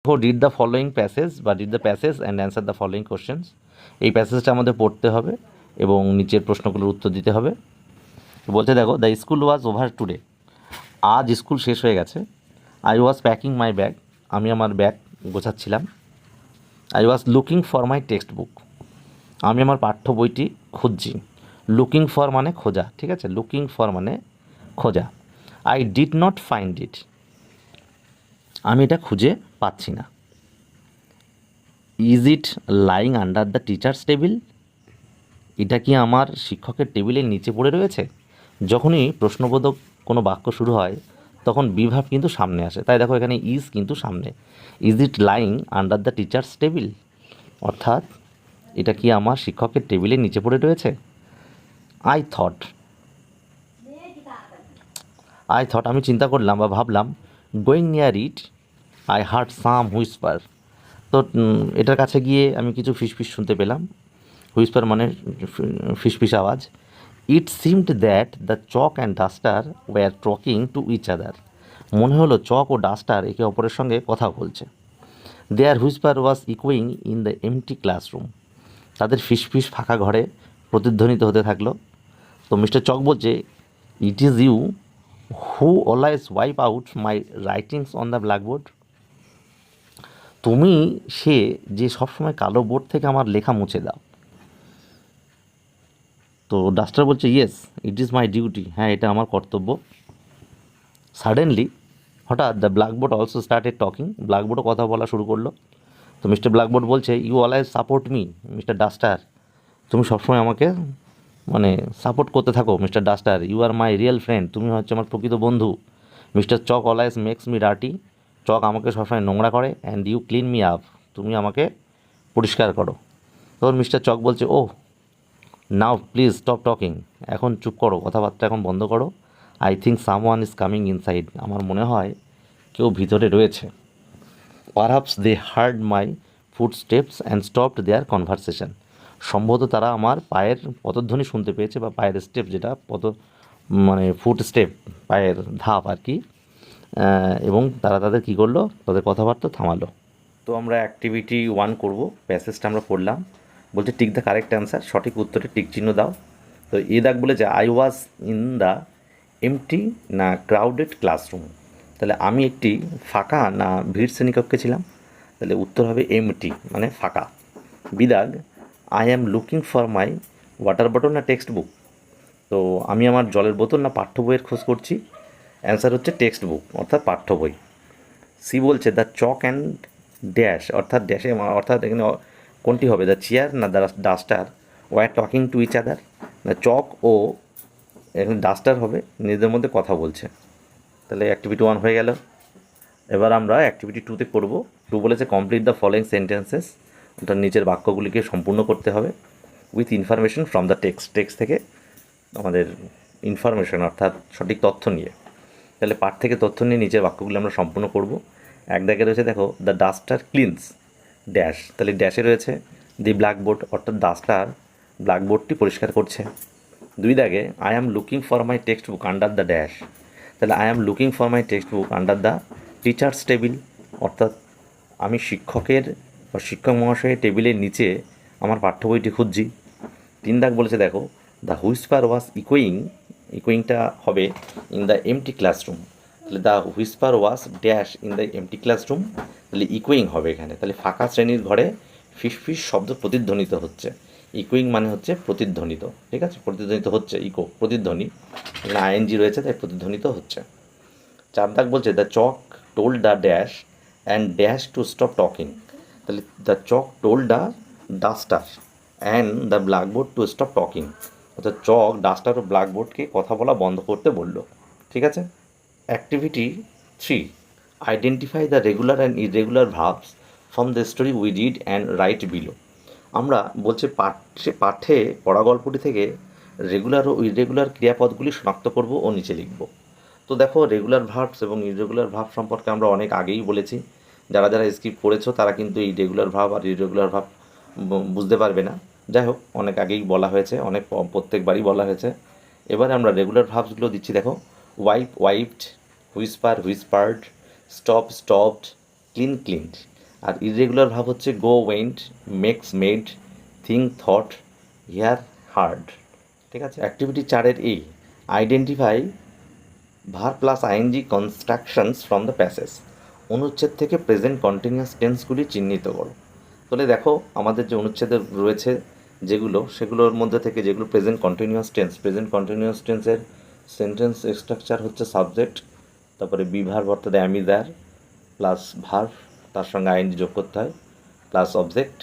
Read the following passage বা read the passage and answer the following questions. এই প্যাসেজটা আমাদের পড়তে হবে এবং নিচের প্রশ্নগুলোর উত্তর দিতে হবে। বলতে দেখো, the school was over today. আজ স্কুল শেষ হয়ে গেছে। I was packing my bag. আমি আমার ব্যাগ গোছাচ্ছিলাম। I was looking for my text book. আমি আমার পাঠ্য বইটি খুঁজছি। লুকিং ফর মানে খোঁজা, ঠিক আছে, লুকিং ফর মানে খোঁজা। I did not find it. আমি এটা খুঁজে পাচ্ছি না। Is it lying under the teacher's table. এটা কি আমার শিক্ষকের টেবিলের নিচে পড়ে রয়েছে। যখনই প্রশ্নবোধক কোনো বাক্য শুরু হয় তখন বিভাব কিন্তু সামনে আসে, তাই দেখো এখানে ইজ কিন্তু সামনে। Is it lying under the teacher's table, অর্থাৎ এটা কি আমার শিক্ষকের টেবিলের নিচে পড়ে রয়েছে। আই থট, আমি চিন্তা করলাম বা ভাবলাম। Going near it I hard some Whisper. তো এটার কাছে গিয়ে আমি কিছু ফিসফিস শুনতে পেলাম। হুইসপার মানে ফিসফিস আওয়াজ। It seemed that the chalk and duster were talking to each other. মনে হলো চক ও ডাস্টার একে অপরের সঙ্গে কথা বলছে। দেয়ার হুইসপার ওয়াজ ইকোয়িং ইন দ্য এমটি ক্লাসরুম। তাদের ফিসফিস ফাঁকা ঘরে প্রতিধ্বনিত হতে থাকলো। তো মিস্টার চক বলছে, it is you who always wipe out my writings on the blackboard. তুমি সে যে সবসময় কালো বোর্ড থেকে আমার লেখা মুছে দাও। তো ডাস্টার বলছে, yes it is my duty. হ্যাঁ, এটা আমার কর্তব্য। সাডেনলি, হঠাৎ the blackboard also started talking. ব্ল্যাকবোর্ডও কথা বলা শুরু করলো। তো মিস্টার ব্ল্যাকবোর্ড বলছে, you always support me mister duster. তুমি সবসময় আমাকে মানে সাপোর্ট করতে থাকো mister duster. You are my real friend. তুমি হচ্ছে আমার প্রকৃত বন্ধু। Mister chalk always makes me dirty. Chalk আমাকে সবসময় নোংরা করে। And you clean me up. তুমি আমাকে পরিষ্কার করো। তখন মিস্টার চক বলছে, oh now please stop talking. এখন চুপ করো, কথাবার্তা এখন বন্ধ করো। I think someone is coming inside. আমার মনে হয় কেউ ভিতরে রয়েছে। Perhaps they heard my footsteps and stopped their conversation. সম্ভবত তারা আমার পায়ের পদধ্বনি শুনতে পেয়েছে, বা পায়ের স্টেপ, যেটা মানে ফুট স্টেপ, পায়ের ধাপ আর কি। এবং তারা তাদের কী করলো, তাদের কথাবার্তা থামালো। তো আমরা অ্যাক্টিভিটি 1 করব। প্যাসেজটা আমরা পড়লাম। বলছে টিক দ্য কারেক্ট অ্যান্সার। সঠিক উত্তরে টিক চিহ্ন দাও। তো এ দাগ বলেছে, I was in the MT না ক্রাউডেড ক্লাসরুম। তাহলে আমি একটি ফাঁকা না ভিড় শ্রেণীকক্ষে ছিলাম। তাহলে উত্তর হবে এমটি মানে ফাঁকা। বি দাগ, I am looking for my water bottle না টেক্সট বুক। তো আমি আমার জলের বোতল না পাঠ্য বইয়ের খোঁজ করছি। অ্যান্সার হচ্ছে টেক্সট বুক অর্থাৎ পাঠ্য বই। সি বলছে, দ্য চক অ্যান্ড ড্যাশ, অর্থাৎ ড্যাশে অর্থাৎ এখানে কোনটি হবে, দ্য চেয়ার না the duster were talking to each other. না চক ও এখানে ডাস্টার হবে, নিজেদের মধ্যে কথা বলছে। তাহলে অ্যাক্টিভিটি 1 হয়ে গেল। এবার আমরা অ্যাক্টিভিটি 2তে করব। 2 বলেছে কমপ্লিট দ্য ফলোয়িং সেন্টেন্সেস। ওটার নিচের বাক্যগুলিকে সম্পূর্ণ করতে হবে with information from the text থেকে আমাদের ইনফরমেশন অর্থাৎ সঠিক তথ্য নিয়ে। তাহলে পাঠ থেকে তথ্য নিয়ে নিচের বাক্যগুলি আমরা সম্পূর্ণ করব। এক দাগে রয়েছে দেখো, দ্য ডাস্টার ক্লিনস ড্যাশ। তাহলে ড্যাশে রয়েছে দি ব্ল্যাকবোর্ড, অর্থাৎ ডাস্টার ব্ল্যাকবোর্ডটি পরিষ্কার করছে। 2 দাগে, I am looking for my text book under the dash. তাহলে I am looking for my text book under the teacher's table, অর্থাৎ আমি শিক্ষকের বা শিক্ষক মহাশয়ের টেবিলের নিচে আমার পাঠ্য বইটি খুঁজছি। 3 দাগ বলেছে দেখো, দ্য হুইসপার ওয়াজ ইকোয়িংটা হবে ইন দ্য এমটি ক্লাসরুম। তাহলে the Whisper was dash in the empty classroom. তাহলে ইকোয়িং হবে এখানে। তাহলে ফাঁকা শ্রেণীর ঘরে ফিসফিস শব্দ প্রতিধ্বনিত হচ্ছে। ইকোয়িং মানে হচ্ছে প্রতিধ্বনিত, ঠিক আছে, প্রতিধ্বনিত হচ্ছে, ইকো প্রতিধ্বনি, এখানে আইএনজি রয়েছে তাই প্রতিধ্বনিত হচ্ছে। 4 দাগ বলছে, the chalk told the dash and dash to stop talking. তাহলে the chalk told the duster and the blackboard to stop talking, অর্থাৎ চক ডাস্টার ও ব্ল্যাকবোর্ডকে কথা বলা বন্ধ করতে বলল, ঠিক আছে। Activity 3, identify the regular and irregular verbs from the story we read and right below. আমরা বলছে পাঠে পড়া গল্পটি থেকে রেগুলার ও ইরেগুলার ক্রিয়াপদগুলি শনাক্ত করব ও নিচে লিখব। তো দেখো, রেগুলার ভার্বস এবং ইরেগুলার ভার্ব সম্পর্কে আমরা অনেক আগেই বলেছি। যারা যারা স্ক্রিপ্ট পড়েছো তারা কিন্তু এই রেগুলার ভার্ব আর ইরেগুলার ভার্ব বুঝতে পারবে না। যাই হোক, অনেক আগেই বলা হয়েছে, অনেক প্রত্যেকবারই বলা হয়েছে। এবারে আমরা রেগুলার ভার্বসগুলো দিচ্ছি। দেখো, wipe wiped, whisper whispered, stop stopped, clean cleaned. আর ইরেগুলার ভাব হচ্ছে go, went, makes, made, think, thought, hear, heard. ঠিক আছে। অ্যাক্টিভিটি 4-এর A, identify verb plus ING constructions from the passage. অনুচ্ছেদ থেকে প্রেজেন্ট কন্টিনিউয়াস টেন্সগুলি চিহ্নিত করো। তাহলে দেখো আমাদের যে অনুচ্ছেদে রয়েছে যেগুলো, সেগুলোর মধ্যে থেকে যেগুলো প্রেজেন্ট কন্টিনিউয়াস টেন্সের সেন্টেন্স স্ট্রাকচার হচ্ছে সাবজেক্ট, তারপরে বিভার অর্থাৎ অ্যামি দ্যার প্লাস ভার, তার সঙ্গে আইএনজি যোগ করতে হয়, প্লাস অবজেক্ট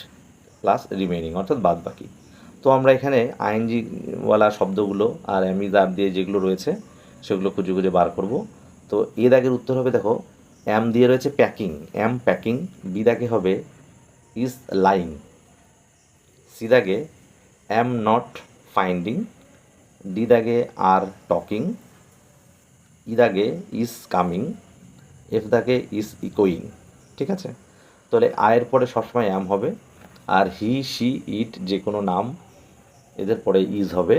প্লাস রিমেইনিং অর্থাৎ বাদ বাকি। তো আমরা এখানে আইএনজিওয়ালা শব্দগুলো আর অ্যামি দ্যার দিয়ে যেগুলো রয়েছে সেগুলো খুঁজে খুঁজে বার করব। তো এ দাগের উত্তর হবে, দেখো অ্যাম দিয়ে রয়েছে প্যাকিং, অ্যাম প্যাকিং। বি দাগে হবে ইজ লাইং। সি দাগে অ্যাম নট ফাইন্ডিং। ডি দাগে আর টকিং। ই দাগে ইজ কামিং। এফ দাগে ইজ ইকোয়িং। ঠিক আছে। তাহলে আয়ের পরে সবসময় অ্যাম হবে, আর হি, শি, ইট যে কোনো নাম এদের পরে ইজ হবে,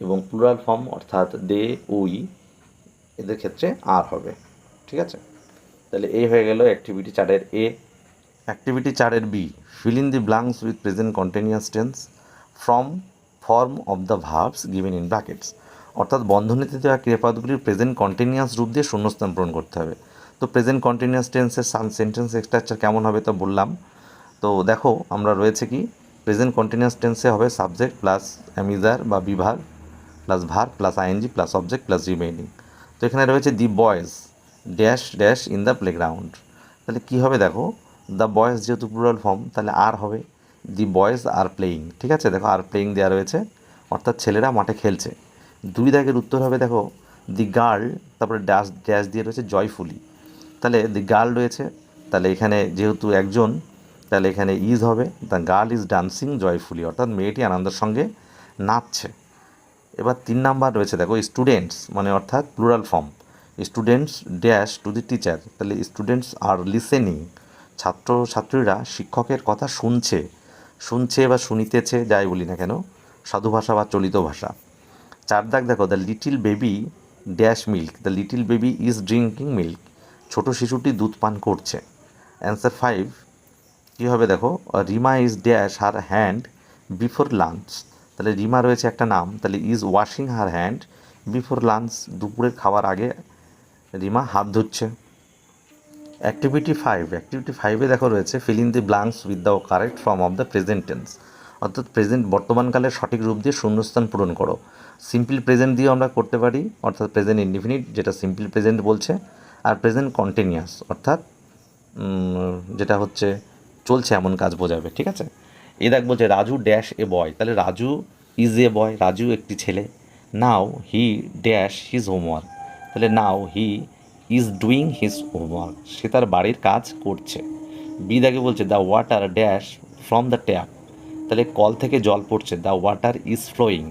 এবং প্লুরাল ফর্ম অর্থাৎ দে, উই এদের ক্ষেত্রে আর হবে। ঠিক আছে। তাহলে এই হয়ে গেল অ্যাক্টিভিটি 4-এর এ। অ্যাক্টিভিটি 4-এর B, fill in the blanks with present continuous tense from form of the verbs given in brackets. অর্থাৎ বন্ধনীতে দেওয়া ক্রিয়াপদগুলির প্রেজেন্ট কন্টিনিউয়াস রূপ দিয়ে শূন্যস্থান পূরণ করতে হবে। তো প্রেজেন্ট কন্টিনিউয়াস টেন্সের সেন্টেন্স স্ট্রাকচার কেমন হবে তা বললাম। তো দেখো আমরা রয়েছে কি, প্রেজেন্ট কন্টিনিউয়াস টেন্সে হবে সাবজেক্ট প্লাস অ্যামিজার বা be verb plus verb plus ING plus object plus remaining. তো এখানে রয়েছে the boys dash dash in the playground. তাহলে কী হবে দেখো, দ্য বয়েজ যেহেতু প্লুরাল ফর্ম তাহলে আর হবে, দি বয়েজ আর প্লেয়িং। ঠিক আছে, দেখো আর প্লেয়িং দেওয়া রয়েছে অর্থাৎ ছেলেরা মাঠে খেলছে। 2 দাগের উত্তর হবে দেখো দি গার্ল, তারপরে ড্যাশ ড্যাশ দিয়ে রয়েছে জয়ফুলি। তাহলে দি গার্ল রয়েছে, তাহলে এখানে যেহেতু একজন তাহলে এখানে ইজ হবে, the girl is dancing joyfully, অর্থাৎ মেয়েটি আনন্দের সঙ্গে নাচছে। এবার 3 নাম্বার রয়েছে দেখো স্টুডেন্টস, মানে অর্থাৎ plural form, students dash to the teacher. তাহলে স্টুডেন্টস আর লিসেনিং, ছাত্রছাত্রীরা শিক্ষকের কথা শুনছে, শুনছে বা শুনিতেছে যাই বলি না কেন, সাধু ভাষা বা চলিত ভাষা। 4 দাগ দেখো the little baby dash milk, the little baby is drinking milk, ছোটো শিশুটি দুধ পান করছে। অ্যান্সার 5 কী হবে দেখো, Rima is dash her hand before lunch. তাহলে রিমা রয়েছে একটা নাম, তাহলে is washing her hand before lunch, দুপুরের খাওয়ার আগে রিমা হাত ধুচ্ছে। অ্যাক্টিভিটি 5-এ দেখো রয়েছে feel in the blanks with the correct form of the present tense, অর্থাৎ প্রেজেন্ট বর্তমানকালের সঠিক রূপ দিয়ে শূন্যস্থান পূরণ করো। সিম্পল প্রেজেন্ট দিয়েও আমরা করতে পারি, অর্থাৎ প্রেজেন্ট ইনডিফিনিট যেটা সিম্পল প্রেজেন্ট বলছে, আর প্রেজেন্ট কন্টিনিউয়াস অর্থাৎ যেটা হচ্ছে চলছে এমন কাজ বোঝাবে। ঠিক আছে। এ দেখ বলছে রাজু ড্যাশ এ বয়, তাহলে Raju is a boy, Raju একটি ছেলে। Now he dash his homework, তাহলে now he is doing his homework, সে তার বাড়ির কাজ করছে। বি দাগে বলছে the water dash from the tap, তাহলে কল থেকে জল পড়ছে, the water is flowing,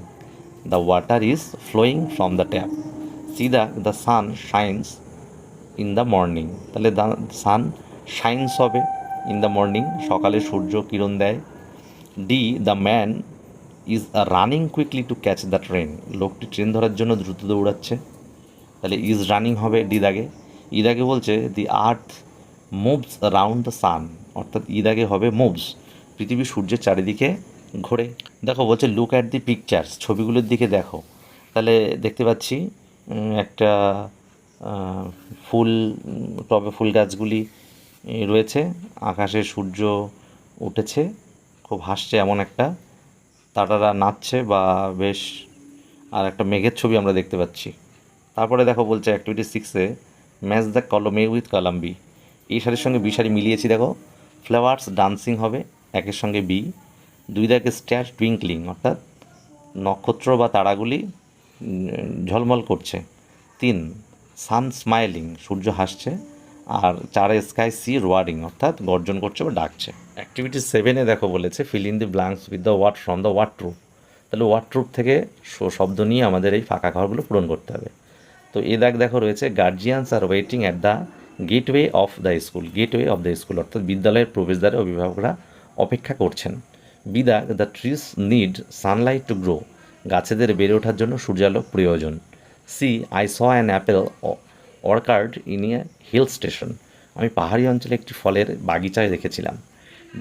the water is flowing from the tap. C the sun shines in the morning, তাহলে দ্য সান শাইন্স হবে ইন দ্য মর্নিং, সকালে সূর্য কিরণ দেয়। D the man is running quickly to catch the train, লোকটি train ধরার জন্য দ্রুত দৌড়াচ্ছে, তাহলে ইজ রানিং হবে ডি দাগে। ই দাগে বলছে the earth moves round the sun, অর্থাৎ ই দাগে হবে মুভস, পৃথিবী সূর্যের চারিদিকে ঘোরে। দেখো বলছে লুক অ্যাট দি পিকচার্স, ছবিগুলোর দিকে দেখো। তাহলে দেখতে পাচ্ছি একটা ফুল টবে ফুল গাছগুলি রয়েছে, আকাশে সূর্য উঠেছে, খুব হাসছে এমন একটা, তারারা নাচছে বা বেশ, আর একটা মেঘের ছবি আমরা দেখতে পাচ্ছি। তারপরে দেখো বলছে অ্যাক্টিভিটি 6-এ ম্যাচ দ্য কলম এ উইথ কলাম বি, এই সারির সঙ্গে বি সারি মিলিয়েছি। দেখো ফ্লাওয়ার্স ডান্সিং হবে একের সঙ্গে বি। 2 দাগে স্টার টুইঙ্কলিং, অর্থাৎ নক্ষত্র বা তারাগুলি ঝলমল করছে। 3 সান স্মাইলিং, সূর্য হাসছে। আর 4 স্কাই সি রোয়ারিং, অর্থাৎ গর্জন করছে বা ডাকছে। অ্যাক্টিভিটি 7-এ দেখো বলেছে fill in the blanks with the word from the word troop, তাহলে ওয়ার্ড ট্রুপ থেকে শব্দ নিয়ে আমাদের এই ফাঁকা ঘরগুলো পূরণ করতে হবে। তো এ দেখো রয়েছে guardians are waiting at the gateway of the school, gateway of the school অর্থাৎ বিদ্যালয়ের প্রবেশদ্বারে অভিভাবকরা অপেক্ষা করছেন। B the trees need sunlight to grow, গাছেদের বেড়ে ওঠার জন্য সূর্যালোক প্রয়োজন। C I saw an apple orchard in a hill station, আমি পাহাড়ি অঞ্চলে একটি ফলের বাগিচায় রেখেছিলাম।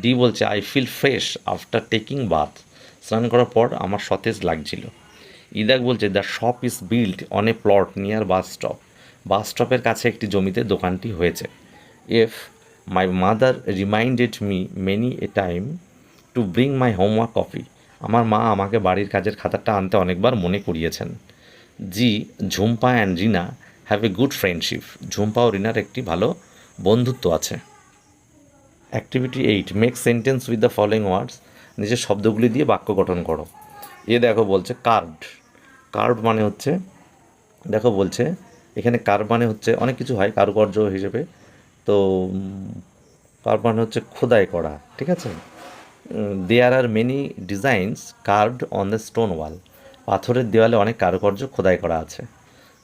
ডি বলছে I feel fresh after taking bath. স্নান করার পর আমার সতেজ লাগছিল। ইদাক বলছে the shop is build on a plot near bus stop. Bus স্টপের কাছে একটি জমিতে দোকানটি হয়েছে। F my mother reminded me many a time to bring my homework copy. আমার মা আমাকে বাড়ির কাজের খাতাটা আনতে অনেকবার মনে করিয়েছেন। G Jhumpa and Rina have a good friendship. Jhumpa ও রিনার একটি ভালো বন্ধুত্ব আছে। অ্যাক্টিভিটি 8 make sentence with the following words. নিজের শব্দগুলি দিয়ে বাক্য গঠন করো। এ দেখো বলছে কার্ভড। কার্ভ মানে হচ্ছে, দেখো বলছে এখানে কার্ভ মানে হচ্ছে অনেক কিছু হয় কারুকার্য হিসেবে। তো কার্ভ মানে হচ্ছে খোদাই করা, ঠিক আছে। There are many designs carved on the stone wall. পাথরের দেওয়ালে অনেক কারুকার্য খোদাই করা আছে।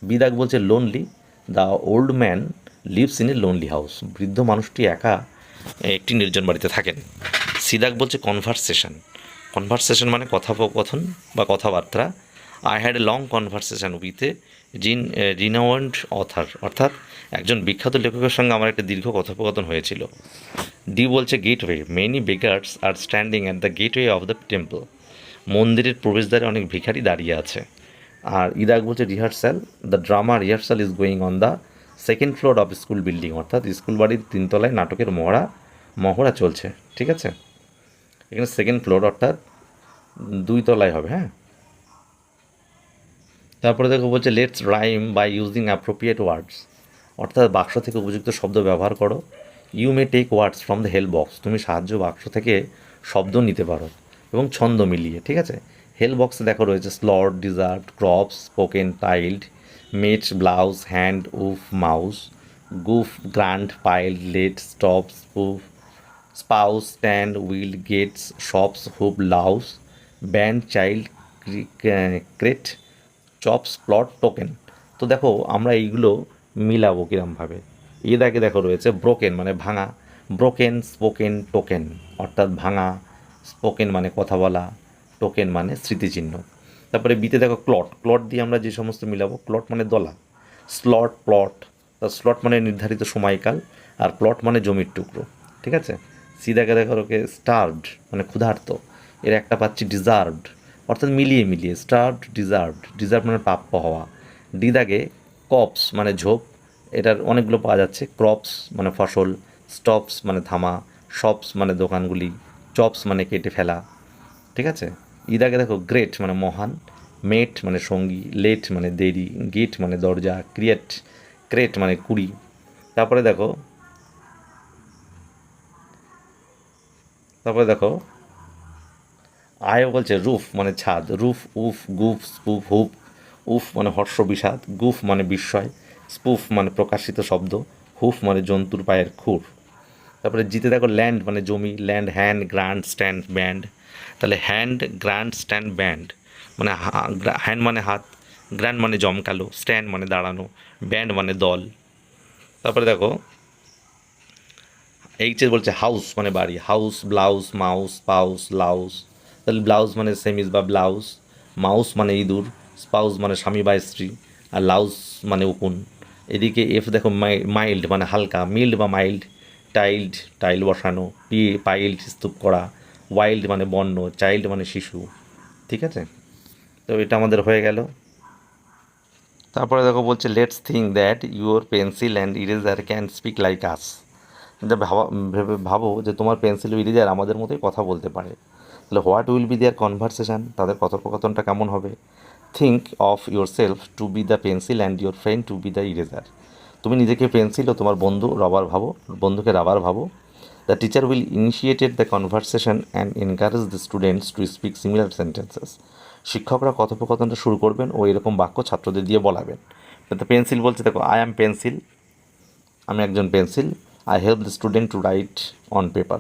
বিদাক বলছে lonely, the old man lives in a lonely house. বৃদ্ধ মানুষটি একা একটি নির্জন বাড়িতে থাকেন। সিদাক বলছে কনভারসেশন। কনভারসেশন মানে কথোপকথন বা কথাবার্তা। I had a long conversation with a renowned other, অর্থাৎ একজন বিখ্যাত লেখকের সঙ্গে আমার একটা দীর্ঘ কথোপকথন হয়েছিল। ডি বলছে gateway, many beggars are standing at the gateway of the temple. মন্দিরের প্রবেশদ্বারে অনেক ভিখারি দাঁড়িয়ে আছে। আর ইদাক বলছে rehearsal, the drama rehearsal is going on the second floor of school building, অর্থাৎ স্কুল বাড়ির 3 তলায় নাটকের মহড়া চলছে, ঠিক আছে। এখানে সেকেন্ড ফ্লোর অর্থাৎ 2 তলায় হবে, হ্যাঁ। তারপরে দেখো বলছে let's rhyme by using appropriate words, অর্থাৎ বাক্স থেকে উপযুক্ত শব্দ ব্যবহার করো। You may take words from the help box, তুমি সাহায্য বাক্স থেকে শব্দ নিতে পারো এবং ছন্দ মিলিয়ে, ঠিক আছে। হেল্প বক্সে দেখো রয়েছে slot, desert, crops, spoken, tiled, met, blouse, hand, woof, mouse, goof, grand, piled, let, stop, spoof, spouse, stand, will, gates, shops, hoop, louse, band, child, crate, chops, plot, token. তো দেখো আমরা এইগুলো মিলাবো কীরমভাবে। এদাকে দেখো রয়েছে ব্রোকেন মানে ভাঙা। ব্রোকেন, স্পোকেন, টোকেন, অর্থাৎ ভাঙা। স্পোকেন মানে কথা বলা, টোকেন মানে স্মৃতিচিহ্ন। তারপরে বিতে দেখো ক্লট। ক্লট দিয়ে আমরা যে সমস্ত মিলাবো, ক্লট মানে দলা। স্লট, প্লট, তা স্লট মানে নির্ধারিত সময়কাল, আর প্লট মানে জমির টুকরো, ঠিক আছে। সিদাকে দেখো ওকে স্টার্ভড মানে ক্ষুধার্ত। এর একটা পাচ্ছি ডিজার্ভড, অর্থাৎ মিলিয়ে মিলিয়ে স্টার্ভড, ডিজার্ভড। ডিজার্ভ মানে প্রাপ্য হওয়া। ডি দাগে কপস মানে ঝোপ, এটার অনেকগুলো পাওয়া যাচ্ছে। ক্রপস মানে ফসল, স্টপস মানে থামা, শপস মানে দোকানগুলি, চপস মানে কেটে ফেলা, ঠিক আছে। ইদাকে দেখো গ্রেট মানে মহান, মেট মানে সঙ্গী, লেট মানে দেরি, গেট মানে দরজা, ক্রেট মানে কুড়ি। তারপরে দেখো আয়ও বলছে রুফ মানে ছাদ, রুফ, উফ, গুফ, স্পুফ, হুপ। উফ মানে হর্ষ বিষাদ, গুফ মানে বিস্ময়, স্পুফ মানে প্রকাশিত শব্দ, হুফ মানে জন্তুর পায়ের খুর। তারপরে জিতে দেখো ল্যান্ড মানে জমি, land, hand, grand stand, band. তাহলে হ্যান্ড, গ্র্যান্ড স্ট্যান্ড, ব্যান্ড মানে হ্যান্ড মানে হাত, গ্র্যান্ড মানে জমকালো, স্ট্যান্ড মানে দাঁড়ানো, ব্যান্ড মানে দল। তারপরে দেখো এইচের বলছে হাউস মানে বাড়ি, হাউস, ব্লাউজ, মাউস, পাউস, লাউস। তাহলে ব্লাউজ মানে সেমিজ বা ব্লাউজ, মাউস মানে ইঁদুর, স্পাউস মানে স্বামী বা স্ত্রী, আর লাউস মানে উকুন। এদিকে এফ দেখো মাইল্ড মানে হালকা, মিল্ড বা মাইল্ড, টাইল বসানো, পাইল্ড স্তূপ করা, ওয়াইল্ড মানে বন্য, চাইল্ড মানে শিশু, ঠিক আছে। তো এটা আমাদের হয়ে গেল। তারপরে দেখো বলছে let's think that your pencil and eraser can speak like আস। ভেবে ভাবো যে তোমার পেন্সিল ও ইরেজার আমাদের মতোই কথা বলতে পারে। তাহলে what will be their conversation, তাদের কথোপকথনটা কেমন হবে। Think of yourself to be the pencil and your friend to be the eraser. তুমি নিজেকে পেন্সিল ও তোমার বন্ধুকে রাবার ভাবো। The teacher will initiated the conversation and encourage the students to speak similar sentences. শিক্ষকরা কথোপকথনটা শুরু করবেন ও এরকম বাক্য ছাত্রদের দিয়ে বলাবেন। তো পেন্সিল বলছে দেখো আই অ্যাম পেন্সিল, আমি একজন পেন্সিল। I help the student to write on paper,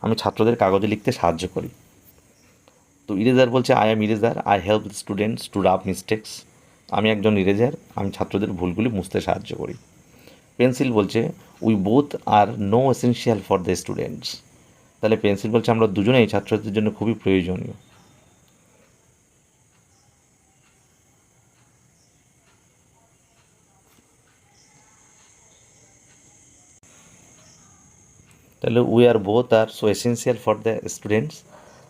আমি ছাত্রদের কাগজে লিখতে সাহায্য করি। তো ইরেজার বলছে I am eraser, I help the students to rough mistakes, আমি একজন ইরেজার, আমি ছাত্রদের ভুলগুলি মুছতে সাহায্য করি। পেন্সিল বলছে we both are no essential for the students, তাহলে পেন্সিল বলছে আমরা দুজনেই ছাত্রছাত্রীদের জন্য খুবই প্রয়োজনীয়। তাহলে we are both are so essential for the students,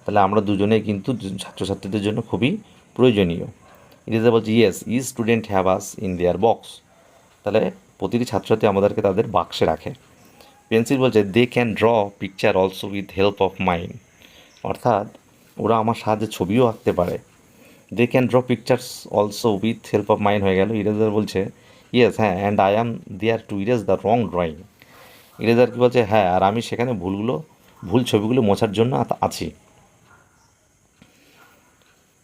তাহলে আমরা দুজনেই কিন্তু ছাত্রছাত্রীদের জন্য খুবই প্রয়োজনীয়। ইরেজার বলছে yes is student have us in their box, তাহলে প্রতিটি ছাত্রছাত্রী আমাদেরকে তাদের বাক্সে রাখে। পেন্সিল বলছে they can draw picture also with help of mind, অর্থাৎ ওরা আমার সাহায্যে ছবিও আঁকতে পারে। They can draw pictures also with help of mind হয়ে গেল। ইরেজার বলছে ইয়েস হ্যাঁ and I am there to erase the wrong drawing. Eraser কী বলছে হ্যাঁ আর আমি সেখানে ভুল ছবিগুলো মোছার জন্য আছি।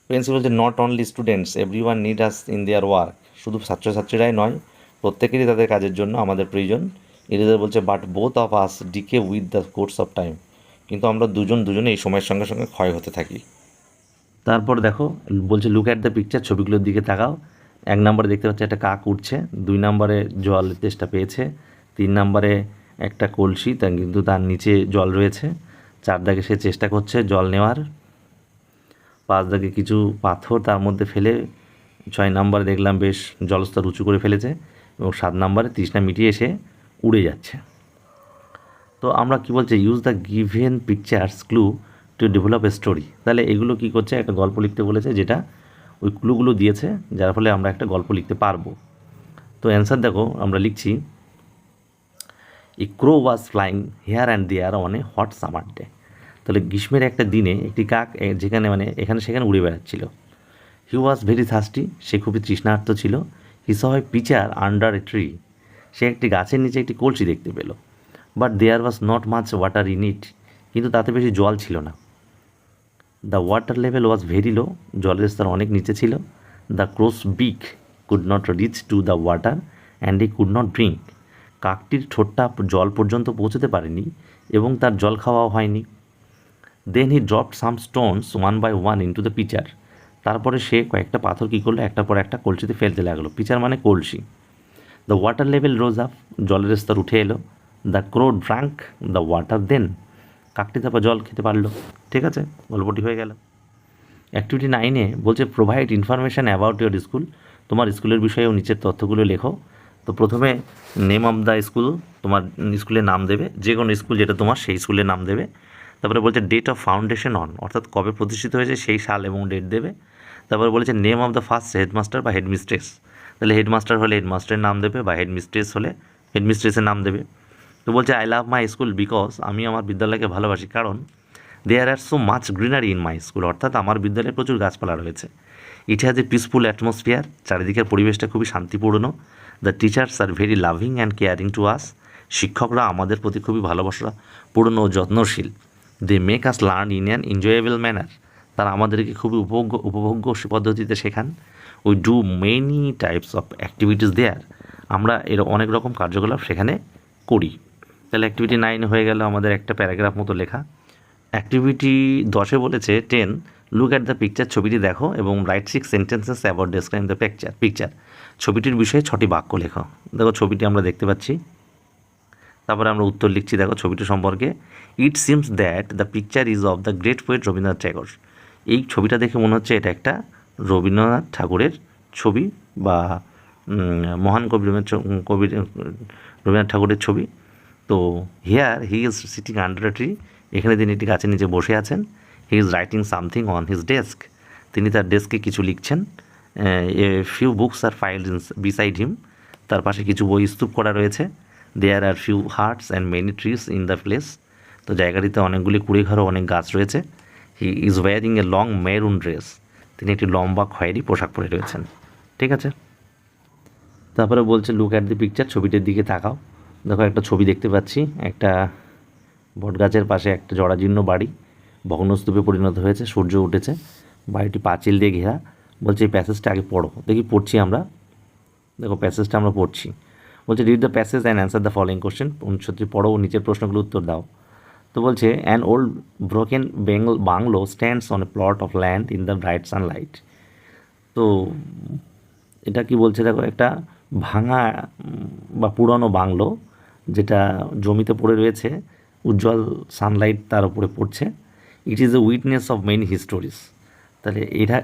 পেন্সিল বলছে not only students every one need us in their work, শুধু ছাত্রছাত্রীরাই নয় প্রত্যেকেরই তাদের কাজের জন্য আমাদের প্রয়োজন। ইরেজার বলছে but both of us decay with the course of time, কিন্তু আমরা দুজনে এই সময়ের সঙ্গে সঙ্গে ক্ষয় হতে থাকি। তারপর দেখো বলছে লুক অ্যাট দ্য পিকচার, ছবিগুলোর দিকে তাকাও। 1 নম্বরে দেখতে পাচ্ছি একটা কাক উঠছে, 2 নম্বরে জল তেষ্টা পেয়েছে, 3 নম্বরে একটা কলসি কিন্তু তার নিচে জল রয়েছে, 4 দাগে সে চেষ্টা করছে জল নেওয়ার, 5 দাগে কিছু পাথর তার মধ্যে ফেলে, 6 নম্বরে দেখলাম বেশ জলস্তর উঁচু করে ফেলেছে, এবং 7 নম্বরে তৃষ্ণা মিটিয়ে এসে উড়ে যাচ্ছে। তো আমরা কি বলছে use the given pictures clue to develop a story, তাহলে এগুলো কি করছে একটা গল্প লিখতে বলেছে, যেটা ওই ক্লুগুলো দিয়েছে যার ফলে আমরা একটা গল্প লিখতে পারবো। তো অ্যান্সার দেখো আমরা লিখছি a crow was flying here and there on a hot summer day, তাহলে গ্রীষ্মের একটা দিনে একটি কাক যেখানে এখানে সেখানে উড়ে বেড়াচ্ছিল। হি ওয়াজ ভেরি থার্স্টি, সে খুবই তৃষ্ণার্ত ছিল। He saw a pitcher under a tree, সে একটি গাছের নিচে একটি কলসি দেখতে পেল। But there was not much water in it, কিন্তু তাতে বেশি জল ছিল না। The water level was very low, জলের স্তর অনেক নিচে ছিল। The crow's beak could not reach to the water and he could not drink, কাকটির ঠোঁটটা জল পর্যন্ত পৌঁছতে পারেনি এবং তার জল খাওয়াও হয়নি। Then he dropped some stones one by one into the pitcher, তারপরে সে কয়েকটা পাথর কী করলো একটার পর একটা কলসিতে ফেলতে লাগলো, পিচার মানে কলসি। The water level rose up, জলের স্তর উঠে এলো। The crow drank the water then, কাকটি তারপর জল খেতে পারলো। ঠিক আছে, গল্পটি হয়ে গেল। অ্যাক্টিভিটি 9-এ বলছে provide information about your school, তোমার স্কুলের বিষয়েও নিচের তথ্যগুলো লেখো। তো প্রথমে নেম অফ দ্য স্কুল, তোমার স্কুলের নাম দেবে, যে কোনো স্কুল যেটা তোমার সেই স্কুলের নাম দেবে। তারপরে বলছে ডেট অফ ফাউন্ডেশন অন, অর্থাৎ কবে প্রতিষ্ঠিত হয়েছে সেই সাল এবং ডেট দেবে। তারপরে বলেছে name of the first headmaster বা হেডমিস্ট্রেস, তাহলে হেডমাস্টার হলে হেডমাস্টারের নাম দেবে বা হেডমিস্ট্রেস হলে হেডমিস্ট্রেসের নাম দেবে। তো বলছে I love my school because, আমি আমার বিদ্যালয়কে ভালোবাসি কারণ there are so much greenery in my school, অর্থাৎ আমার বিদ্যালয়ে প্রচুর গাছপালা রয়েছে। It has a peaceful atmosphere, চারিদিকের পরিবেশটা খুবই শান্তিপূর্ণ। The teachers are very loving and caring to us, শিক্ষকরা আমাদের প্রতি খুবই ভালোবাসাপূর্ণ ও যত্নশীল। They make us learn in an enjoyable manner, তারা আমাদেরকে খুবই উপভোগ্য পদ্ধতিতে শেখান। We do many types of activities দেয়ার, আমরা এর অনেক রকম কার্যকলাপ সেখানে করি। তাহলে অ্যাক্টিভিটি 9 হয়ে গেল আমাদের একটা প্যারাগ্রাফ মতো লেখা। অ্যাক্টিভিটি 10-এ বলেছে 10 লুক অ্যাট দ্য পিকচার, ছবিটি দেখো এবং right 6 sentences about describe the picture, ছবিটির বিষয়ে 6টি বাক্য লেখো। দেখো ছবিটি আমরা দেখতে পাচ্ছি, তারপরে আমরা উত্তর লিখছি দেখো ছবিটি সম্পর্কে। It seems that the picture is of the great poet Rabindranath Thakur, এই ছবিটা দেখে মনে হচ্ছে এটা একটা রবীন্দ্রনাথ ঠাকুরের ছবি বা মহান কবি রবীন্দ্রনাথ ঠাকুরের ছবি। তো here he is sitting under a tree, এখানে তিনি একটি গাছের নিচে বসে আছেন। He is writing something on his desk, তিনি তার ডেস্কে কিছু লিখছেন। A few books are piled beside him, তার পাশে কিছু বই স্তূপ করা রয়েছে। There are few huts and many trees in the place, তো জায়গাটিতে অনেকগুলি কুড়েঘর ও অনেক গাছ রয়েছে। He is wearing a long maroon dress, তিনি একটি লম্বা খয়েরি পোশাক পরে রয়েছেন। ঠিক আছে, তারপরে বলছে লুক অ্যাট দি পিকচার, ছবিটির দিকে তাকাও। দেখো একটা ছবি দেখতে পাচ্ছি, একটা বটগাছের পাশে একটা জরাজীর্ণ বাড়ি ভগ্নস্তূপে পরিণত হয়েছে, সূর্য উঠেছে, বাড়িটি পাঁচিল দিয়ে ঘেরা। বলছে এই প্যাসেজটা আগে পড়ো, দেখি পড়ছি আমরা। দেখো প্যাসেজটা আমরা পড়ছি, বলছে read the passage and answer the following question, অনুচ্ছেদটি পড়ো ও নিচের প্রশ্নগুলো উত্তর দাও। তো বলছে an old broken bungalow stands on a plot of land in the bright sunlight. তো এটা কি বলছে দেখো, একটা ভাঙা বা পুরনো বাংলো যেটা জমিতে পড়ে রয়েছে, উজ্জ্বল সানলাইট তার উপরে পড়ছে। It is a witness of many histories, তাহলে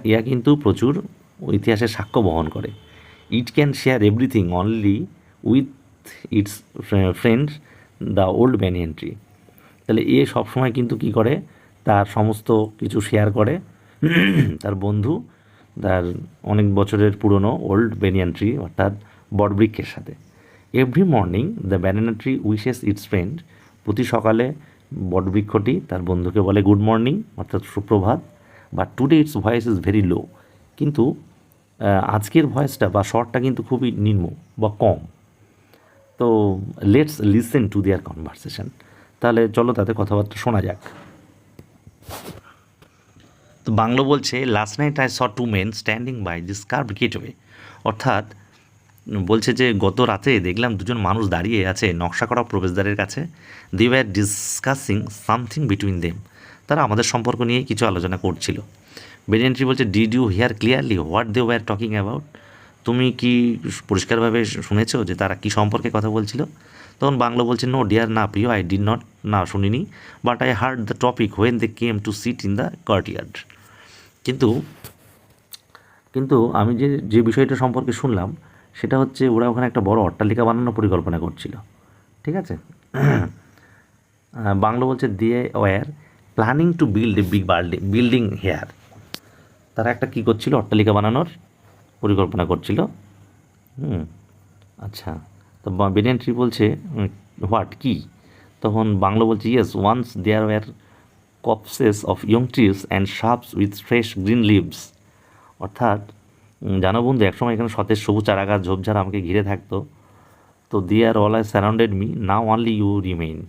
এরা কিন্তু প্রচুর ইতিহাসের সাক্ষ্য বহন করে। ইট can share everything only with its friend the old banyan tree, তাহলে এ সবসময় কিন্তু কী করে, তার সমস্ত কিছু শেয়ার করে তার বন্ধু, তার অনেক বছরের পুরনো ওল্ড বেনিয়ান ট্রি অর্থাৎ বটবৃক্ষের সাথে। Every morning the banana tree wishes it's friend, প্রতি সকালে বটবৃক্ষটি তার বন্ধুকে বলে গুড মর্নিং অর্থাৎ সুপ্রভাত। But today it's voice is very low, কিন্তু আজকের ভয়েসটা বা স্বরটা কিন্তু খুবই নিম্ন বা কম। তো let's listen to their conversation, তাহলে চলো তাদের কথাবার্তা শোনা যাক। তো বাংলো বলছে last night I saw two men standing by this curved gateway, অর্থাৎ বলছে যে গত রাতে দেখলাম দুজন মানুষ দাঁড়িয়ে আছে নকশা করা প্রবেশদ্বারের কাছে। They were discussing something between them, তারা আমাদের সম্পর্ক নিয়ে কিছু আলোচনা করছিল। বেনিয়ান ট্রি বলছে did you hear clearly what they were talking about, তুমি কি পরিষ্কারভাবে শুনেছো যে তারা কী সম্পর্কে কথা বলছিল? তখন বাংলো বলছে নো ডিয়ার না প্রিয়, আই ডিড নট, না শুনিনি, but I heard the topic when they came to sit in the courtyard. কিন্তু কিন্তু আমি যে বিষয়টা সম্পর্কে শুনলাম সেটা হচ্ছে ওরা ওখানে একটা বড় অট্টালিকা বানানোর পরিকল্পনা করছিল, ঠিক আছে। বাংলো বলছে they were planning to build a big building here, তারা একটা কী করছিল, অট্টালিকা বানানোর পরিকল্পনা করছিল। আচ্ছা, তো বেনিয়ান ট্রি বলছে হোয়াট কি? তখন বাংলো বলছে yes once there were copses of young trees and shrubs with fresh green leaves, অর্থাৎ জানো বন্ধু একসময় এখানে সতেজ সবুজ চারাগাছ ঝোপঝাড় আমাকে ঘিরে থাকতো। তো there all I surrounded me, now only you remain,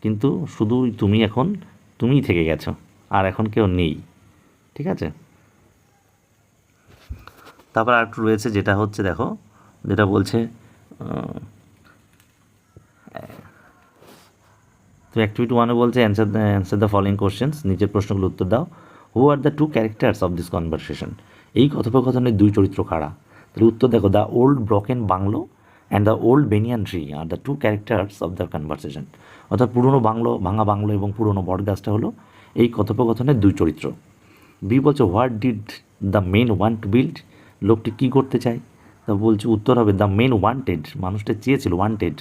কিন্তু শুধু তুমি এখন তুমিই থেকে গেছো, আর এখন কেউ নেই, ঠিক আছে। তারপর আর একটু রয়েছে যেটা হচ্ছে দেখো, যেটা বলছে তো অ্যাক্টিভিটি ওয়ানে বলছে অ্যান্সার দ্য ফলোইং কোশ্চেন্স, নিচের প্রশ্নগুলো উত্তর দাও। Who are the two characters of this conversation, এই কথোপকথনের দুই চরিত্র কারা? তাহলে উত্তর দেখো, the old broken bungalow and the old banyan tree are the two characters of the conversation, অর্থাৎ পুরনো বাংলো, ভাঙা বাংলো এবং পুরনো বটগাছটা হলো এই কথোপকথনের দুই চরিত্র। বি বলছে what did the men want to build, লোকটি কী করতে চায়? তা বলছে উত্তর হবে দ্য মেন ওয়ান্টেড, মানুষটা চেয়েছিল, ওয়ান্টেড,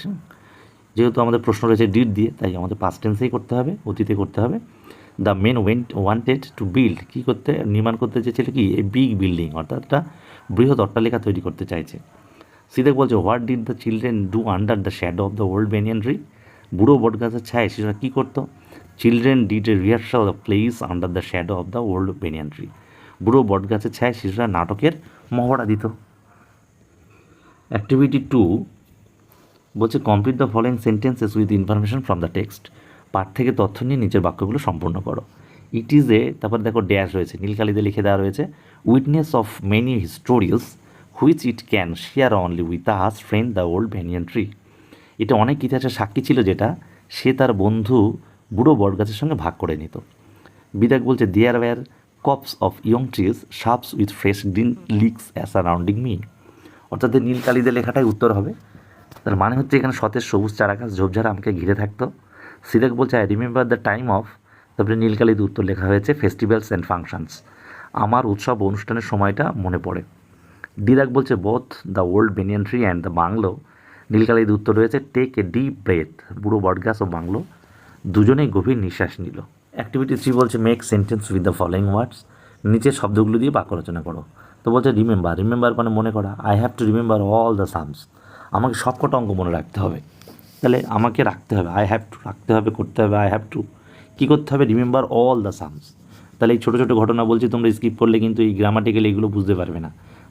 যেহেতু আমাদের প্রশ্ন রয়েছে ডিড দিয়ে তাই আমাদের পাস্ট টেন্সেই করতে হবে, অতীতে করতে হবে। The men wanted to build, কী করতে, নির্মাণ করতে চেয়েছিল কি, এ বিগ বিল্ডিং, অর্থাৎ একটা বৃহৎ অট্টালিকা তৈরি করতে চাইছে। সিদেক বলছে what did the children do under the shadow of the old banyan tree, বুড়ো বটগাছের ছায় শিশুরা কী করতো? Children did A rehearsal of place under the shadow of the old banyan tree, বুড়ো বটগাছের ছায় শিশুরা নাটকের মহড়া দিত। অ্যাক্টিভিটি 2 বলছে complete the following sentences with information from the text, পাঠ থেকে তথ্য নিয়ে নিচের বাক্যগুলো সম্পূর্ণ করো। ইট ইজ এ, তারপর দেখো ড্যাশ রয়েছে, নীলকালিতে লিখে দেওয়া রয়েছে, witness of many histories which it can share only with us friend the old banyan tree, এটা অনেক ইতিহাসের সাক্ষী ছিল যেটা সে তার বন্ধু বুড়ো বটগাছের সঙ্গে ভাগ করে নিত। বিদাক বলছে there were copse of young trees sharps with fresh green leaks as surrounding me, অর্থাৎ নীলকালিতে লেখাটাই উত্তর হবে। তার মানে হচ্ছে এখানে সতেজ সবুজ চারাগাছ ঝোপঝাড় আমাকে ঘিরে থাকতো। সিরাক বলছে I remember the time of, তারপরে নীলকালিতে উত্তর লেখা হয়েছে ফেস্টিভ্যালস অ্যান্ড ফাংশনস, আমার উৎসব অনুষ্ঠানের সময়টা মনে পড়ে। ডিরাক বলছে both the old banyan tree and the bungalow, নীলকালিতে উত্তর রয়েছে টেক এ ডিপ ব্রেথ, বুড়ো বটগাছ ও বাংলো দুজনেই গভীর নিঃশ্বাস নিল। অ্যাক্টিভিটি 3 বলছে make sentence with the following ওয়ার্ডস, নিচের শব্দগুলো দিয়ে বাক্য রচনা করো। তো বলছে রিমেম্বার মানে মনে করা, I have to remember all the sums, আমাকে সব কটা অঙ্ক মনে রাখতে হবে, তাহলে আমাকে রাখতে হবে, আই হ্যাভ টু রাখতে হবে, করতে হবে, আই হ্যাভ টু কী করতে হবে, রিমেম্বার অল দ্য সামস। তাহলে এই ছোটো ছোটো ঘটনা বলছি, তোমরা স্কিপ করলে কিন্তু এই গ্রামাটিক্যালি এগুলো বুঝতে পারবে না।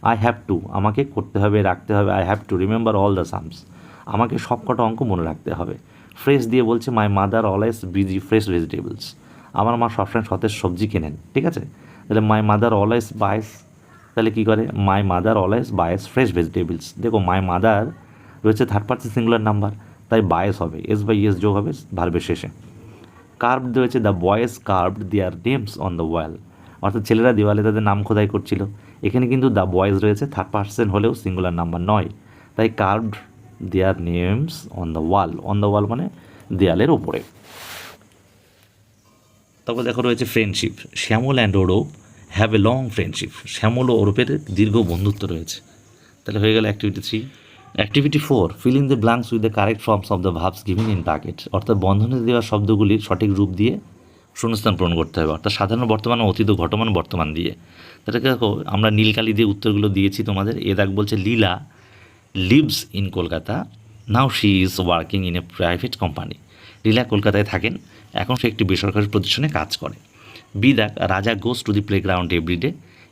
আই হ্যাভ টু আমাকে করতে হবে, রাখতে হবে, I have to remember all the sums, আমাকে সব কটা অঙ্ক মনে রাখতে হবে। ফ্রেশ দিয়ে বলছে মাই mother always busy fresh vegetables, আমার মা সবসময় সতেজ সবজি কেনেন, ঠিক আছে। তাহলে মাই মাদার অলওয়েজ বায়স, তাহলে কী করে, my mother always buys fresh vegetables, দেখো মাই মাদার রয়েছে থার্ড পার্সন সিঙ্গুলার নাম্বার, তাই বায়স হবে, এস বাই এস যোগ হবে ভার্বের শেষে। কার্ভড রয়েছে the boys carved their names on the wall, অর্থাৎ ছেলেরা দেওয়ালে তাদের নাম খোদাই করছিল। এখানে কিন্তু দ্য বয়েজ রয়েছে থার্ড পার্সন হলেও সিঙ্গুলার নাম্বার নয়, তাই carved their names on the wall মানে দেয়ালের ওপরে। তারপর দেখো রয়েছে friendship, Shyamal and Arup have a long friendship, Shyamal ও ওরূপের দীর্ঘ বন্ধুত্ব রয়েছে। তাহলে হয়ে গেল activity 3। Activity 4, fill in the blanks with the correct forms of the verbs given in bracket. অর্থাৎ বন্ধনে দেওয়া শব্দগুলির সঠিক রূপ দিয়ে শূন্যস্থান পূরণ করতে হবে, অর্থাৎ সাধারণ বর্তমান ও অতীত ঘটমান বর্তমান দিয়ে। এটাকে দেখো আমরা নীলকালি দিয়ে উত্তরগুলো দিয়েছি তোমাদের। এ দাগ বলছে Leela lives in Kolkata, now she is working in a private company. Leela কলকাতায় থাকেন, এখন সে একটি বেসরকারি প্রতিষ্ঠানে কাজ করে। বি দাগ Raja goes to the playground everyday,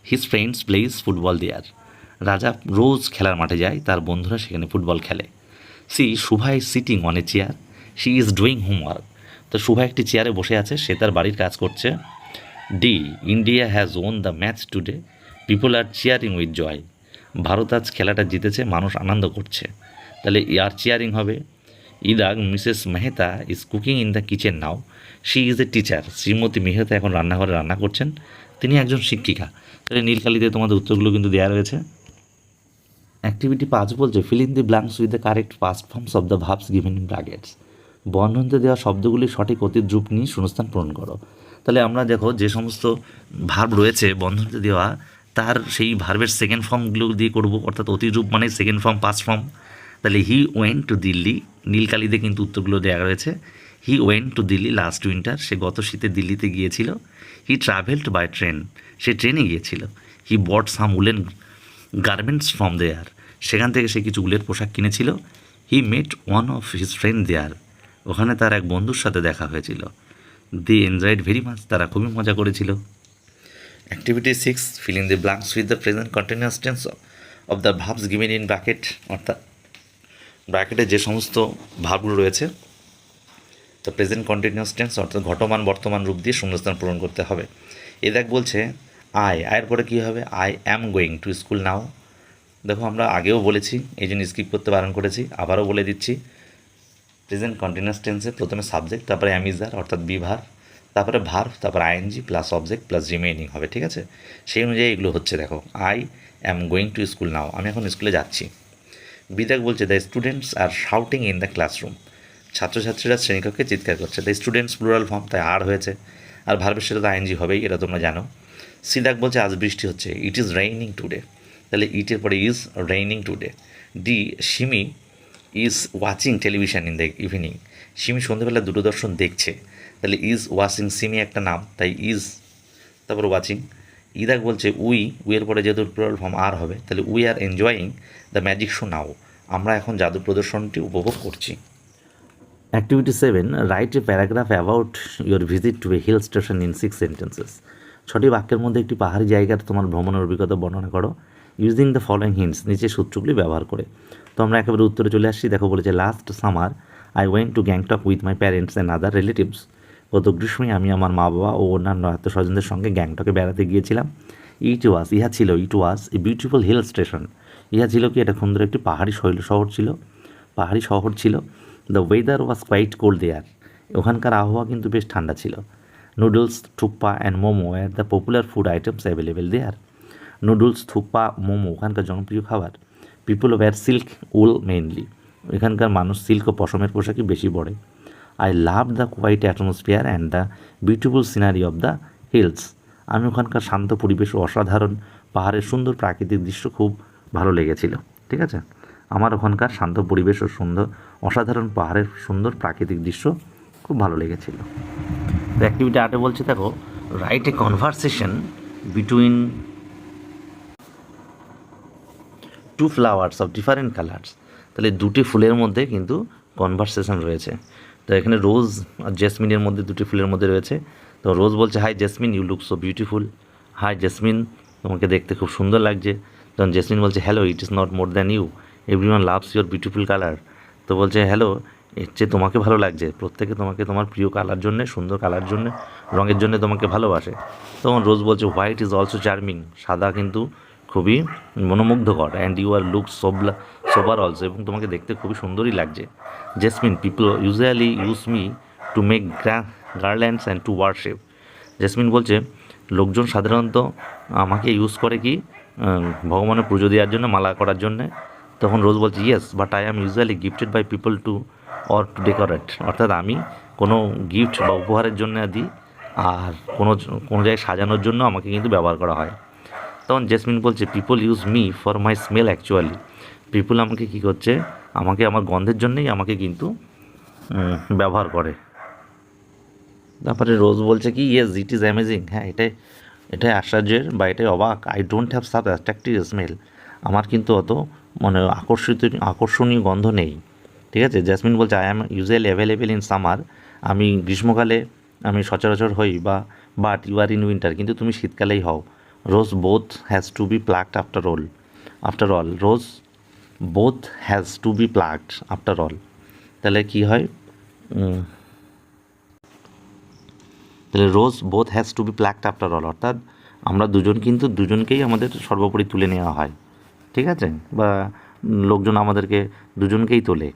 his friends plays football there. Raja রোজ খেলার মাঠে যায়, তার বন্ধুরা সেখানে ফুটবল খেলে। See Shubha is sitting on a chair, she is doing homework. তো শুভা একটি চেয়ারে বসে আছে, সে তার বাড়ির কাজ করছে। D India has won the match today, people are cheering with joy. Bharat আজ খেলাটা জিতেছে, মানুষ আনন্দ করছে। তাহলে আর চিয়ারিং হবে। ইদাগ Mrs Mehta is cooking in the kitchen now, she is a teacher. Shrimati Mehta এখন রান্নাঘরে রান্না করছেন, তিনি একজন শিক্ষিকা। তাহলে নীলকালিতে তোমাদের উত্তরগুলো কিন্তু দেওয়া রয়েছে। অ্যাক্টিভিটি 5 বলছে feel in the blanks with the correct past forms of the verbs given in brackets. বন্ধনীতে দেওয়া শব্দগুলির সঠিক অতীত রূপ নিয়ে শূন্যস্থান পূরণ করো। তাহলে আমরা দেখো যে সমস্ত ভার্ব রয়েছে বন্ধনীতে দেওয়া, তার সেই ভার্বের সেকেন্ড ফর্মগুলো দিয়ে করব, অর্থাৎ অতীত রূপ মানে সেকেন্ড ফর্ম পাস্ট ফর্ম। তাহলে হি ওয়েন্ট টু দিল্লি, নীলকালিতে কিন্তু উত্তরগুলো দেওয়া রয়েছে। He went to Delhi last winter, সে গত শীতে দিল্লিতে গিয়েছিল। হি ট্রাভেলড বাই ট্রেন, সে ট্রেনে গিয়েছিল। He bought some woollen garments from there, সেখান থেকে সে কিছু উলের পোশাক কিনেছিল। He met one of his friend there, ওখানে তার এক বন্ধুর সাথে দেখা হয়েছিল। দি এনজয়েড ভেরি মাচ, তারা খুবই মজা করেছিল। Activity 6, feel in the blanks with the present continuous tense of the verbs given in bracket. অর্থাৎ ব্র্যাকেটে যে সমস্ত ভার্বগুলো রয়েছে দ্য প্রেজেন্ট কন্টিনিউয়াস টেন্স অর্থাৎ ঘটমান বর্তমান রূপ দিয়ে শূন্যস্থান পূরণ করতে হবে। এ দেখ বলছে আয়ের পরে কী হবে, I am going to school নাও। দেখো আমরা আগেও বলেছি, এই জন্য স্কিপ করতে বারণ করেছি, আবারও বলে দিচ্ছি। প্রেজেন্ট কন্টিনিউয়াস টেন্সে প্রথমে সাবজেক্ট, তারপরে অ্যাম ইজ আর অর্থাৎ বি ভার, তারপরে ভার্ব, তারপরে I N G plus object plus remaining হবে, ঠিক আছে। সেই অনুযায়ী এগুলো হচ্ছে। দেখো I am going to school now, আমি এখন স্কুলে যাচ্ছি। বিদাক বলছে the students are shouting in the classroom, ছাত্রছাত্রীরা শ্রেণীকক্ষে চিৎকার করছে। দ্য স্টুডেন্টস প্লুরাল ফর্ম, তাই আর হয়েছে, আর ভার্বের সাথে তো আইএনজি হবেই, এটা তোমরা জানো। সিদাক বলছে আজ বৃষ্টি হচ্ছে, ইট ইজ রেইনিং টুডে, তাহলে ইটের পরে is raining today. D Simi is watching television in the evening, Simi সন্ধ্যেবেলা দূরদর্শন দেখছে, তাহলে ইজ ওয়াচিং, সিমি একটা নাম তাই ইজ, তারপর ওয়াচিং। ইদাক বলছে উইয়ের পরে যেহেতু প্লুরাল ফর্ম আর হবে, তাহলে we are enjoying the magic show now, আমরা এখন জাদু প্রদর্শনটি উপভোগ করছি। Activity 7, write a paragraph about your visit to a hill station in 6 sentences. 6টি বাক্যের মধ্যে একটি পাহাড়ি জায়গার তোমার ভ্রমণের অভিজ্ঞতা বর্ণনা করো ইউজিং দ্য ফলোয়িং হিন্টস, নিচে সূত্রগুলি ব্যবহার করে। তো আমরা একেবারে উত্তরে চলে আসছি। দেখো বলেছে last summer I went to Gangtok with my parents and other relatives. গত গ্রীষ্মে আমি আমার মা বাবা ও অন্যান্য আত্মস্বজনদের সঙ্গে গ্যাংটকে বেড়াতে গিয়েছিলাম। ইহা ছিল এ বিউটিফুল হিল স্টেশন, ইহা ছিল কি এটা সুন্দর একটি পাহাড়ি শহর ছিল। The weather was quite cold there, ওখানকার আবহাওয়া কিন্তু বেশ ঠান্ডা ছিল। Noodles, thukpa and momo are the popular food items available there. Noodles, thukpa, momo ওখানকার জনপ্রিয় খাবার। People wear silk wool mainly, এখানকার মানুষ সিল্ক ও পশমের পোশাকই বেশি পরে। I love the quiet atmosphere and the beautiful scenery of the hills, আমি ওখানকার শান্ত পরিবেশ ও অসাধারণ পাহাড়ের সুন্দর প্রাকৃতিক দৃশ্য খুব ভালো লেগেছিল, ঠিক আছে। আমার ওখানকার শান্ত পরিবেশ ও অসাধারণ পাহাড়ের সুন্দর প্রাকৃতিক দৃশ্য খুব ভালো লেগেছিল। তো অ্যাক্টিভিটি 8 বলছে দেখো write a conversation between two flowers of different colours, তাহলে দুটি ফুলের মধ্যে কিন্তু কনভারসেশন রয়েছে। তো এখানে রোজ আর জেসমিনের মধ্যে, দুটি ফুলের মধ্যে রয়েছে। তো রোজ বলছে hi jasmine you look so beautiful, hi jasmine তোমাকে দেখতে খুব সুন্দর লাগছে। তখন জেসমিন বলছে hello it is not more than you, everyone loves your beautiful colour. তো বলছে হ্যালো, এর চেয়ে তোমাকে ভালো লাগছে, প্রত্যেকে তোমাকে তোমার প্রিয় কালার জন্যে, সুন্দর কালার জন্যে, রঙের জন্যে তোমাকে ভালোবাসে। তখন রোজ বলছে হোয়াইট ইজ অলসো চার্মিং, সাদা কিন্তু খুবই মনোমুগ্ধকর। And you are look sober also, এবং তোমাকে দেখতে খুবই সুন্দরই লাগছে। Jasmine people usually use me to make garlands and to worship. Jasmine বলছে লোকজন সাধারণত আমাকে ইউজ করে কি ভগবানের পুজো দেওয়ার জন্য, মালা করার জন্যে। তখন রোজ বলছে yes but I am usually gifted by people to decorate, অর্থাৎ আমি কোনো গিফট বা উপহারের জন্য দিই, আর কোনো জায়গায় সাজানোর জন্য আমাকে কিন্তু ব্যবহার করা হয়। তখন জেসমিন বলছে people use me for my smell actually, people আমাকে কী করছে, আমাকে আমার গন্ধের জন্যই আমাকে কিন্তু ব্যবহার করে। তারপরে রোজ বলছে কি, ইয়েস ইট ইজ অ্যামেজিং, হ্যাঁ এটাই আশ্চর্যের বা এটাই অবাক। I don't have sub attractive smell, আমার কিন্তু অত মানে আকর্ষণীয় গন্ধ নেই। ঠিক আছে। জ্যাসমিন বলছে I am usually available in summer, আমি গ্রীষ্মকালে আমি সচরাচর হই, but you are in winter, কিন্তু তুমি শীতকালেই হও। Rose both has to be plucked after all rose both has to be plucked after all. তাহলে কী হয়, তাহলে rose both has to be plucked after all, অর্থাৎ আমরা দুজন কিন্তু দুজনকেই আমাদের সর্বোপরি তুলে নেওয়া হয়। ঠিক আছে, বা লোকজন আমাদেরকে দুজনকেই তোলে।